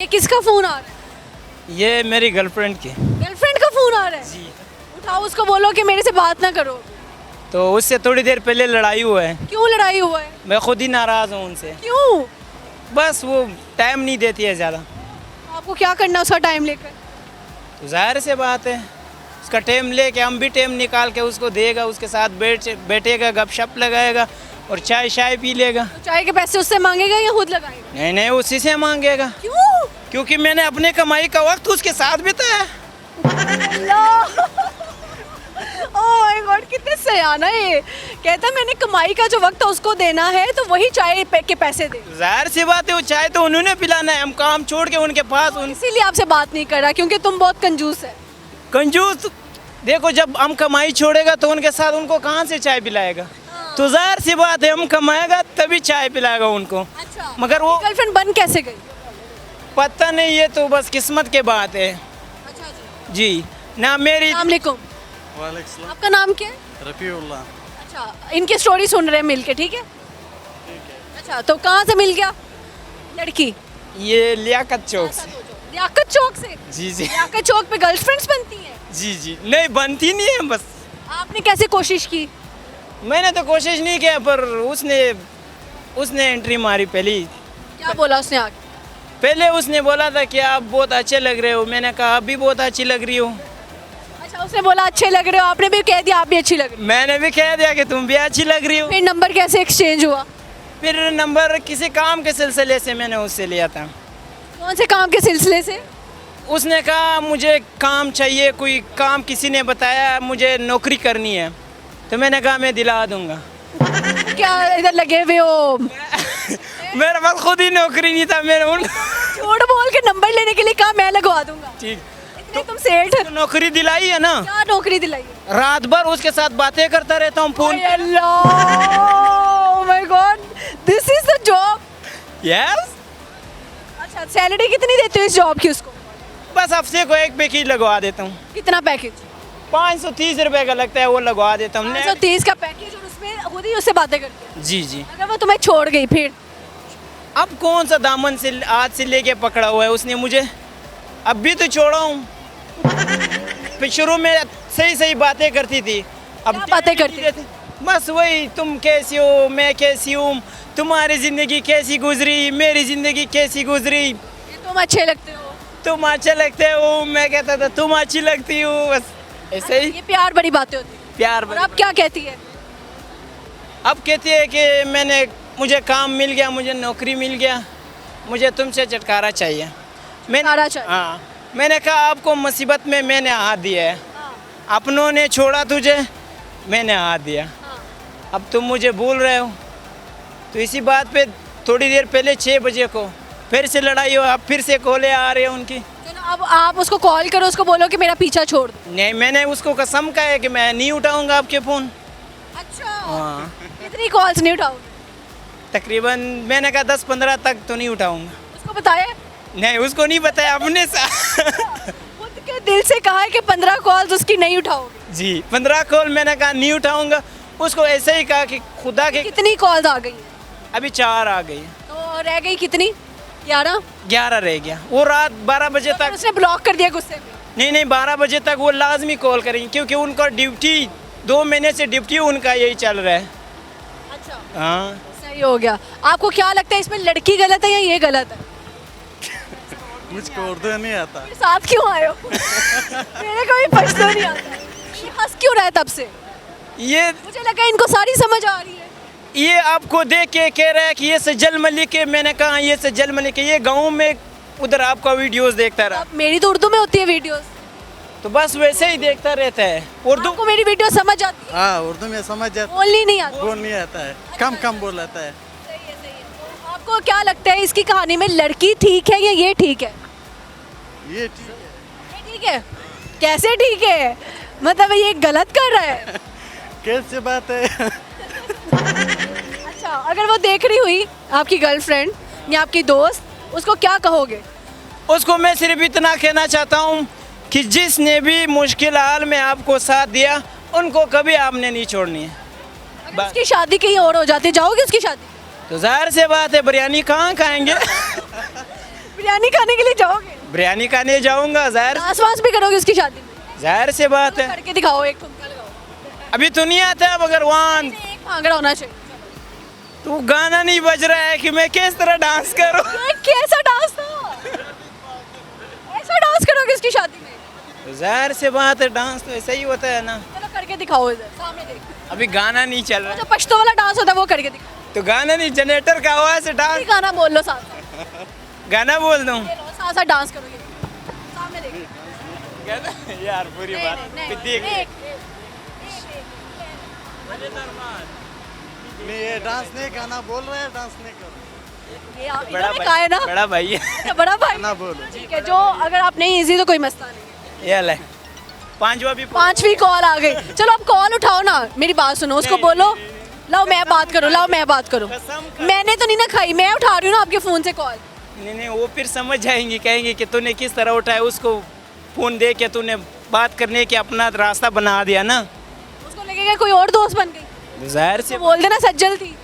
ये किसका फोन आ रहा है? ये मेरी गर्लफ्रेंड की। गर्लफ्रेंड का फोन आ रहा है? जी। उठाओ, उसको बोलो कि मेरे से बात ना करो। तो उससे थोड़ी देर पहले लड़ाई हुआ है। क्यों लड़ाई हुआ है? मैं खुद ही नाराज़ हूँ उनसे। क्यों? बस वो टाइम नहीं देती है ज़्यादा। आपको क्या करना उसका टाइम लेकर? तो जाहिर से बात है, उसका टाइम लेके हम भी टाइम निकाल के उसको देगा, उसके साथ बैठेगा, गपशप लगाएगा और चाय शाय पी लेगा। तो चाय के पैसे उससे मांगेगा या खुद लगाएगा? नहीं नहीं, उसी से मांगेगा। क्यों? क्योंकि मैंने अपने कमाई का वक्त उसके साथ बिताया। ओह माय गॉड, कितने सयाना है ये। कहता मैंने कमाई का जो वक्त है उसको देना है, तो वही चाय के पैसे दे। जाहिर सी बात है, वो चाय तो उन्होंने पिलाना है, हम काम छोड़ के उनके पास इसीलिए आपसे बात नहीं कर रहा, क्योंकि तुम बहुत कंजूस है। कंजूस। देखो, जब हम कमाई छोड़ेगा तो उनके साथ उनको कहाँ से चाय पिलाएगा? तो जाहिर सी बात है, हम कमाएगा तभी चाय पिलाएगा उनको। अच्छा, मगर वो गर्लफ्रेंड बन कैसे गई? पता नहीं, ये तो बस किस्मत के बात है। अच्छा जी ना, मेरी अस्सलाम वालेकुम। वालेकुम आपका नाम क्या है? रफ़ीउल्लाह। अच्छा, इनकी स्टोरी सुन रहे हैं मिल के, ठीक है? अच्छा, तो कहाँ से मिल गया लड़की? ये लियाकत चौक से। लियाकत चौक से? जी जी लियाकत चौक पे गर्लफ्रेंड्स बनती हैं? जी जी। नहीं, बनती नहीं है। बस आपने कैसे कोशिश की? मैंने तो कोशिश नहीं किया, पर उसने एंट्री मारी पहली। क्या बोला उसने आगे? पहले उसने बोला था कि आप बहुत अच्छे लग रहे हो। मैंने कहा अभी बहुत अच्छी लग रही हो। अच्छा, उसने बोला अच्छे लग रहे हो, आपने भी कह दिया आप भी अच्छी लग रही मैंने भी कह दिया कि तुम भी अच्छी लग रही हो। हो। फिर नंबर कैसे एक्सचेंज हुआ? फिर नंबर किसी काम के सिलसिले से मैंने उससे लिया था। कौन से काम के सिलसिले से? उसने कहा मुझे काम चाहिए, कोई काम किसी ने बताया, मुझे नौकरी करनी है। तो मैंने कहा मैं दिला दूंगा। क्या इधर लगे हुए हो? मेरे पास खुद ही नौकरी नहीं था। मैंने उन झूठ बोल के नंबर लेने के लिए कहा मैं लगवा दूंगा। ठीक, इतने तुम सेठ हो। तो नौकरी दिलाई है ना। क्या नौकरी दिलाई है? रात भर उसके साथ बातें करता रहता हूँ phone. Oh Allah, oh my God, this is the job. Yes. अच्छा, सैलरी कितनी देते हो इस जॉब की उसको? बस हफ्ते को एक पैकेज लगवा देता हूँ। कितना पैकेज? 530 रुपए का लगता है, वो लगवा देता हूँ। 530 का पैकेज, और उसमें खुद ही उससे बातें करते हैं। जी जी। अगर वो तुम्हें छोड़ गई फिर? अब कौन सा दामन से आज से लेके पकड़ा हुआ है उसने मुझे? अब भी तो छोड़ा हूँ। फिर शुरू में सही सही बातें करती थी। अब क्या बातें करती थी? बस वही, तुम कैसी हो, मैं कैसी हूँ, तुम्हारी ज़िंदगी कैसी गुजरी, मेरी ज़िंदगी कैसी गुजरी, ये तुम अच्छे लगते हो, तुम अच्छे लगते हो। मैं कहता था तुम अच्छी लगती हो। बस ऐसे ही ये प्यार बड़ी बातें होती हैं। प्यार। और अब क्या कहती है? अब कहती है कि मुझे काम मिल गया, मुझे नौकरी मिल गया, मुझे तुमसे छुटकारा चाहिए। छुटकारा चाहिए। हाँ, मैंने कहा आपको मुसीबत में मैंने हाथ दिया है, हाँ, अपनों ने छोड़ा तुझे, मैंने हाथ दिया, हाँ। अब तुम मुझे भूल रहे हो। तो इसी बात पे थोड़ी देर पहले 6 बजे को फिर से लड़ाई हो। अब फिर से कॉलें आ रही हैं उनकी। चलो, अब आप उसको कॉल करो, उसको बोलो कि मेरा पीछा छोड़ दो। नहीं, मैंने उसको कसम कहा है कि मैं नहीं उठाऊंगा आपके फ़ोन। अच्छा, हाँ, इतनी कॉल्स नहीं उठाओगे? तकरीबन मैंने कहा 10-15 तक तो नहीं उठाऊंगा। उसको बताया? नहीं, उसको नहीं बताया, अपने साथ। खुद के दिल से कहा है कि 15 कॉल्स उसकी नहीं उठाओगे? जी, 15 कॉल मैंने कहा नहीं उठाऊंगा। उसको ऐसे ही कहा कि खुदा के। कितनी कॉल्स आ गई हैं? अभी 4 आ गई, तो रह गई कितनी? 11? 11 रह गया। वो रात 12 बजे तो तक। उसने ब्लॉक कर दिया गुस्से में? नहीं, 12 बजे तक वो लाजमी कॉल करेंगे, क्योंकि उनका ड्यूटी 2 महीने से ड्यूटी उनका यही चल रहा है। अच्छा, हाँ। सही हो गया। आपको क्या लगता है, इसमें लड़की गलत है या ये गलत है? मुझको उर्दू नहीं आता। फिर साथ क्यों आए हो? मेरे को भी पछतो नहीं आता। ये हंस क्यों रहा है तब से? ये मुझे लगा इनको सारी समझ आ रही है। ये आपको देख के कह रहा है कि ये सज्जल मलिक है। मैंने कहा ये सज्जल मलिक है, ये गाँव में उधर आपका वीडियोस देखता रहा। अब मेरी तो उर्दू में होती है वीडियोस। तो बस वैसे ही देखता रहता है। उर्दू आपको मेरी वीडियो समझ आती है? हाँ, उर्दू में समझ जाता, बोलनी नहीं आती? बोल नहीं आता है, कम कम बोल आता है। सही है, सही है। तो आपको क्या लगता है, इसकी कहानी में लड़की ठीक है या ये ठीक है? ये ठीक है। ये ठीक है? कैसे ठीक है? मतलब ये गलत कर रहा है? कैसे बात है? अच्छा, अगर वो देख रही हुई आपकी गर्लफ्रेंड या आपकी दोस्त, उसको क्या कहोगे? उसको मैं सिर्फ इतना कहना चाहता हूँ कि जिसने भी मुश्किल हाल में आपको साथ दिया, उनको कभी आपने नहीं छोड़नी है। अगर उसकी शादी कहीं और हो जाती, जाओगे उसकी शादी? तो जाहिर से बात है, बिरयानी कहाँ खाएंगे। बिरयानी खाने के लिए जाओगे? बिरयानी खाने जाऊंगा, जाहिर डांस वांस भी करोगे उसकी शादी में? जाहिर से बात है। करके दिखाओ, एक ठुमका लगाओ। अभी तो नहीं आता है, मगर वहाँ एक भांगड़ा होना चाहिए। तो गाना नहीं बज रहा है कि मैं किस तरह डांस करूँ। ये कैसा डांस था? ऐसा डांस करोगे उसकी शादी में? तो जाहिर से बात है, डांस तो ऐसा ही होता है ना। चलो करके दिखाओ, इधर सामने देख। अभी गाना नहीं चल रहा है, जो पश्तो वाला डांस होता है वो करके दिखाओ। तो गाना नहीं, जनरेटर का आवाज से डांस। गाना बोल लो साथ साथ। गाना बोल दूँ? ये लो, साथ साथ डांस करोगे। सामने देख। यार पूरी बात नहीं, देख। एक। नहीं ये डांस नहीं, गाना बोल रहे हैं, डांस नहीं कर। ये बड़ा इन्होंने कहा है ना, बड़ा भाई है। बड़ा भाई। गाना बोलो। ठीक है, जो अगर आप नहीं इजी तो कोई मसला नहीं। ये ले, पांचवा भी पांचवी कॉल आ गई। चलो अब कॉल उठाओ ना, मेरी बात सुनो, उसको बोलो लाओ मैं बात करूँ, लाओ मैं बात करूँ। मैंने तो नहीं ना खाई, मैं उठा रही हूँ ना आपके फोन से कॉल। नहीं, वो फिर समझ जाएंगे, कहेंगे कि तूने किस तरह उठाया, उसको फोन दे के तूने बात करने के अपना रास्ता बना दिया ना। उसको लगेगा कोई और दोस्त बन गई। जाहिर से तो बोल देना सज्जल थी।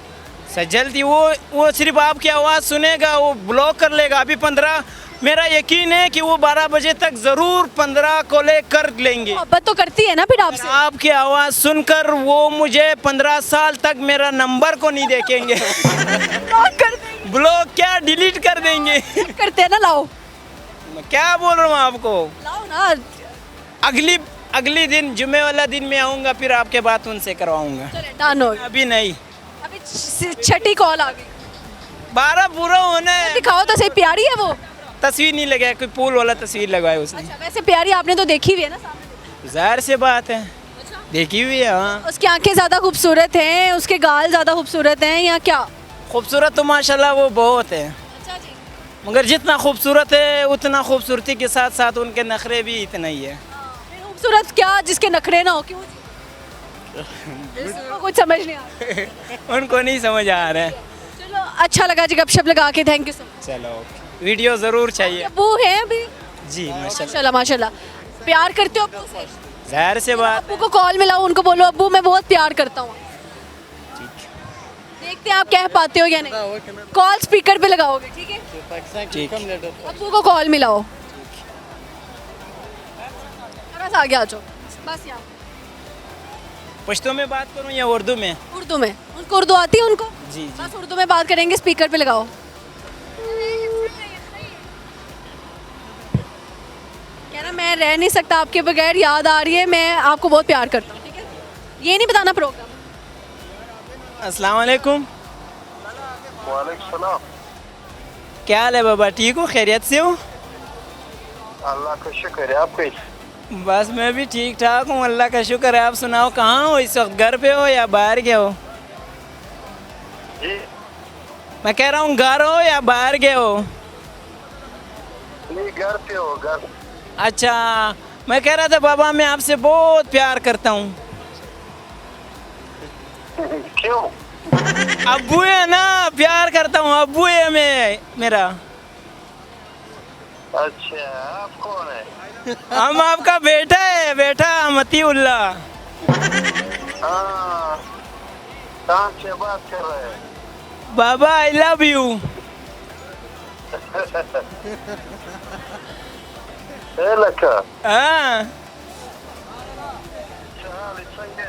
सज्जल थी वो सिर्फ आपकी आवाज़ सुनेगा, वो ब्लॉक कर लेगा। अभी 15, मेरा यकीन है कि वो 12 बजे तक ज़रूर 15 कॉलें कर लेंगे। मोहब्बत तो करती है ना फिर आपसे। आपकी आवाज़ सुनकर वो मुझे 15 साल तक मेरा नंबर को नहीं देखेंगे। ब्लॉक कर देंगे। ब्लॉक क्या, डिलीट कर देंगे। करते हैं ना, लाओ मैं क्या बोल रहा हूँ आपको। लाओ ना। अगली दिन जुम्मे वाला दिन में आऊँगा, फिर आपके बात उनसे करवाऊँगा। चले डन हो गया। अभी नहीं, अभी छठी कॉल आ गई। 12 पूरा होना है। दिखाओ तो सही, प्यारी है वो। तस्वीर नहीं लगाया, कोई पुल वाला तस्वीर लगवाया उसने। अच्छा, वैसे प्यारी आपने तो देखी हुई है ना सामने। जाहिर से बात है, देखी हुई है। हाँ, उसकी आंखें ज्यादा खूबसूरत हैं, उसके गाल ज्यादा खूबसूरत हैं या क्या? खूबसूरत तो माशाल्लाह वो बहुत है, अच्छा जी। मगर जितना खूबसूरत है उतना खूबसूरती के साथ साथ उनके नखरे भी इतना ही है। फिर खूबसूरत क्या जिसके नखरे ना हो, क्यों? इसको कुछ समझ नहीं आ रहा। उनको नहीं समझ आ रहा है। चलो अच्छा लगा जी गपशप लगा के, थैंक यू सो मच। चलो, वीडियो ज़रूर चाहिए। वो है अभी? जी माशाल्लाह। माशाल्लाह माशाल्लाह। प्यार करते हो अब्बू से? जाहिर से बात। अब्बू को कॉल मिलाओ, उनको बोलो अब्बू मैं बहुत प्यार करता हूँ। देखते हैं आप कह पाते हो या नहीं। कॉल स्पीकर पे लगाओगे, ठीक है? ठीक। अब्बू को कॉल मिलाओ। थोड़ा सा आगे आ जाओ, बस यहाँ। पश्तो में बात करूँ या उर्दू में? उर्दू में। उनको उर्दू आती है उनको? जी जी। बस उर्दू में बात करेंगे, स्पीकर पे लगाओ। कह रहा मैं रह नहीं सकता आपके बगैर, याद आ रही है, मैं आपको बहुत प्यार करता हूँ, ठीक है? ये नहीं बताना प्रोग्राम। अस्सलाम वालेकुम। वालेकुम सलाम। क्या हाल है बाबा, ठीक हो, खैरियत से हो? अल्लाह का शुक्र है, आप कैसे? बस मैं भी ठीक ठाक हूँ, अल्लाह का शुक्र है। आप सुनाओ, कहाँ हो इस वक्त, घर पे हो या बाहर गए हो? जी मैं कह रहा हूँ घर हो या बाहर गए हो? नहीं, घर पे हो, घर। अच्छा, मैं कह रहा था बाबा मैं आपसे बहुत प्यार करता हूँ। क्यों? अब्बू है ना, प्यार करता हूँ, अब्बू है मेरा। अच्छा, आप कौन है? हम आपका बेटा है, बेटा मतीउल्ला। हाँ, कहाँ से बात कर रहे हैं? बाबा आई लव यू। ए लका। हाँ, Charlie, संगे।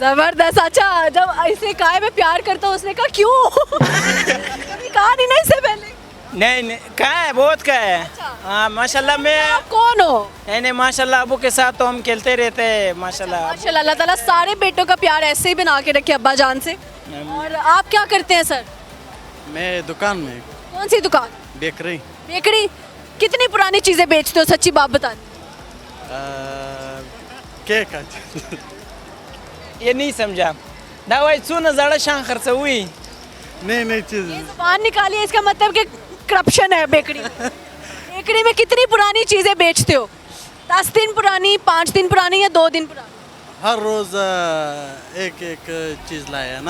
जबरदस्त। अच्छा, जब इसने कहा है मैं प्यार करता हूँ, उसने कहा क्यों? कभी कहा नहीं ना इससे पहले? नहीं कहा है, बहुत कहा है। हाँ माशाल्लाह। मैं आप कौन हो? नहीं माशाल्लाह, अबू के साथ तो हम खेलते रहते हैं माशाल्लाह। माशाल्लाह, अल्लाह ताला सारे बेटों का प्यार ऐसे ही बना के रखे अब्बा जान से। और आप क्या करते हैं सर? मैं दुकान में, कौन सी दुकान? बेकरी। बेकरी। कितनी पुरानी चीजें बेचते हो, सच्ची बात बता। केक। ये नहीं समझा। दावाई सुन ज़्यादा शान खर्च हुई। नहीं चीज। जुबान निकालिए, इसका मतलब कि करप्शन है बेकरी में। बेकरी में कितनी पुरानी चीजें बेचते हो? 10 दिन पुरानी, 5 दिन पुरानी या 2 दिन पुरानी? हर रोज एक एक चीज लाया ना।